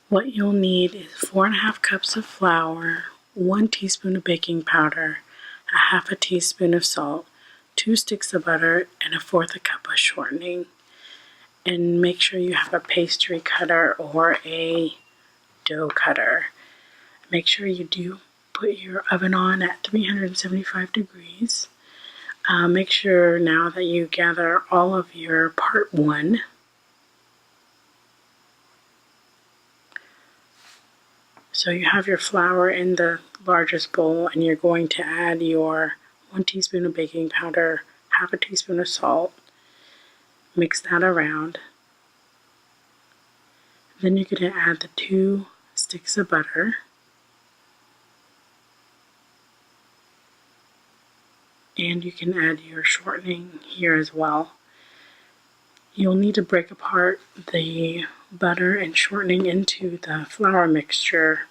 What you'll need is 4½ cups of flour, 1 teaspoon of baking powder, a ½ teaspoon of salt, 2 sticks of butter, and 1/4 cup of shortening. And make sure you have a pastry cutter or a dough cutter. Make sure you do put your oven on at 375 degrees. Make sure now that you gather all of your part 1. So you have your flour in the largest bowl, and you're going to add your 1 teaspoon of baking powder, ½ teaspoon of salt. Mix that around. Then you're going to add the 2 sticks of butter. And you can add your shortening here as well. You'll need to break apart the butter and shortening into the flour mixture.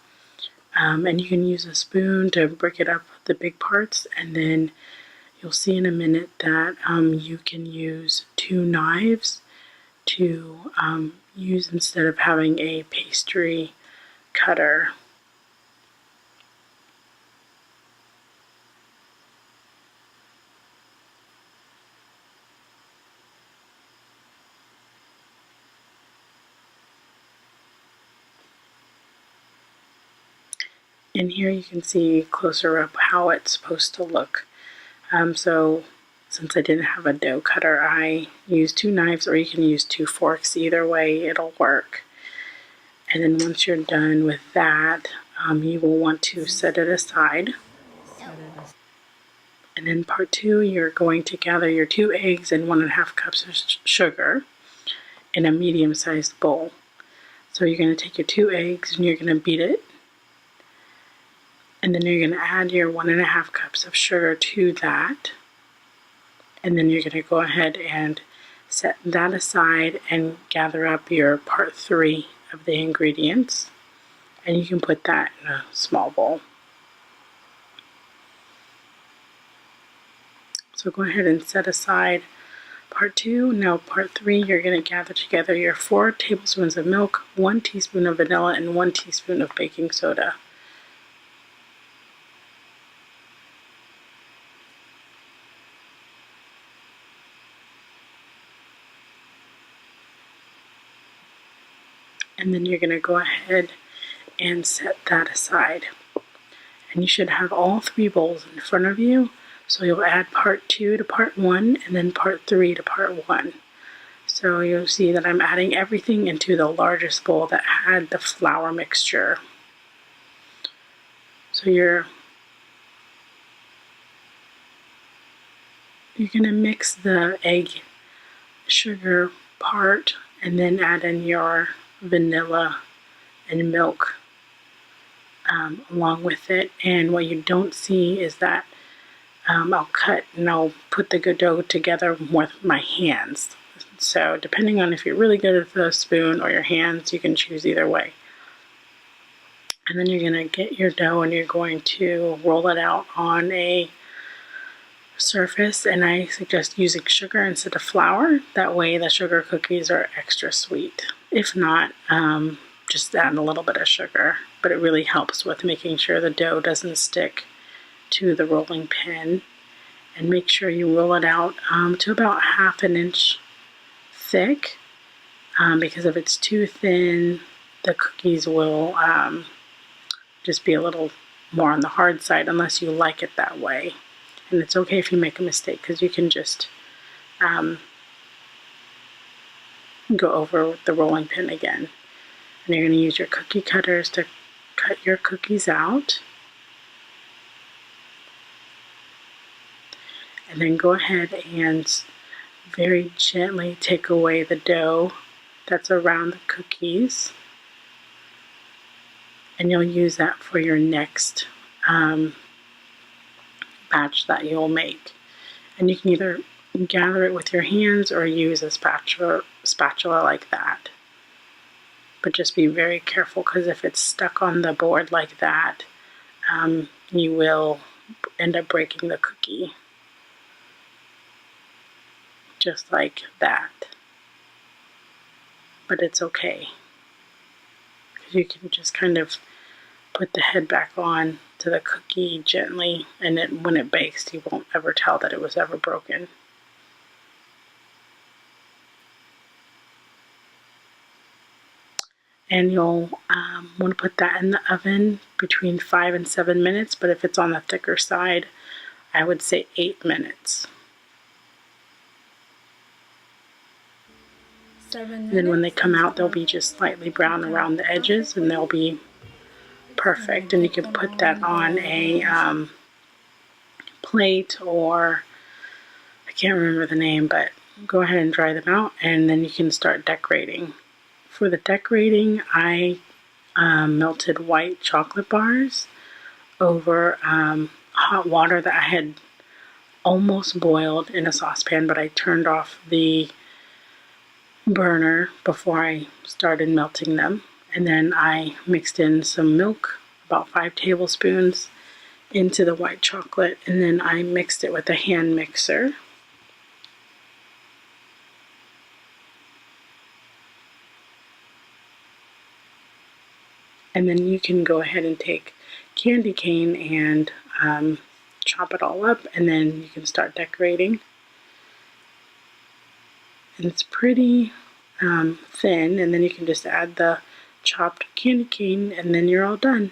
And you can use a spoon to break it up, the big parts, and then you'll see in a minute that you can use 2 knives to use instead of having a pastry cutter. And here you can see closer up how it's supposed to look. So since I didn't have a dough cutter, I used 2 knives, or you can use 2 forks. Either way, it'll work. And then once you're done with that, you will want to set it aside. And then part 2, you're going to gather your 2 eggs and 1½ cups of sugar in a medium-sized bowl. So you're going to take your 2 eggs and you're going to beat it. And then you're going to add your 1½ cups of sugar to that. And then you're going to go ahead and set that aside and gather up your part 3 of the ingredients. And you can put that in a small bowl. So go ahead and set aside part 2. Now part 3, you're going to gather together your 4 tablespoons of milk, 1 teaspoon of vanilla, and 1 teaspoon of baking soda. And then you're going to go ahead and set that aside. And you should have all 3 bowls in front of you. So you'll add part 2 to part 1 and then part 3 to part 1. So you'll see that I'm adding everything into the largest bowl that had the flour mixture. So you're going to mix the egg sugar part and then add in your vanilla and milk along with it. And what you don't see is that I'll cut and I'll put the dough together with my hands. So depending on if you're really good with the spoon or your hands, you can choose either way. And then you're going to get your dough and you're going to roll it out on a surface, and I suggest using sugar instead of flour. That way the sugar cookies are extra sweet. If not, just add a little bit of sugar, but it really helps with making sure the dough doesn't stick to the rolling pin. And make sure you roll it out to about 1/2 inch thick, because if it's too thin, the cookies will just be a little more on the hard side unless you like it that way. And it's okay if you make a mistake, because you can just go over with the rolling pin again. And you're going to use your cookie cutters to cut your cookies out. And then go ahead and very gently take away the dough that's around the cookies. And you'll use that for your next batch that you'll make. And you can either gather it with your hands or use a spatula like that. But just be very careful, because if it's stuck on the board like that, you will end up breaking the cookie. Just like that. But it's okay, You can just kind of put the head back on to the cookie gently, and when it bakes, you won't ever tell that it was ever broken. And you'll want to put that in the oven between 5 and 7 minutes, but if it's on the thicker side, I would say 8 minutes. 7 minutes. Then when they come out, they'll be just slightly brown around the edges, and they'll be perfect. And you can put that on a plate, or I can't remember the name, but go ahead and dry them out, and then you can start decorating. For the decorating, I melted white chocolate bars over hot water that I had almost boiled in a saucepan, but I turned off the burner before I started melting them. And then I mixed in some milk, about 5 tablespoons, into the white chocolate, and then I mixed it with a hand mixer. And then you can go ahead and take candy cane and chop it all up, and then you can start decorating. And it's pretty thin, and then you can just add the chopped candy cane, and then you're all done.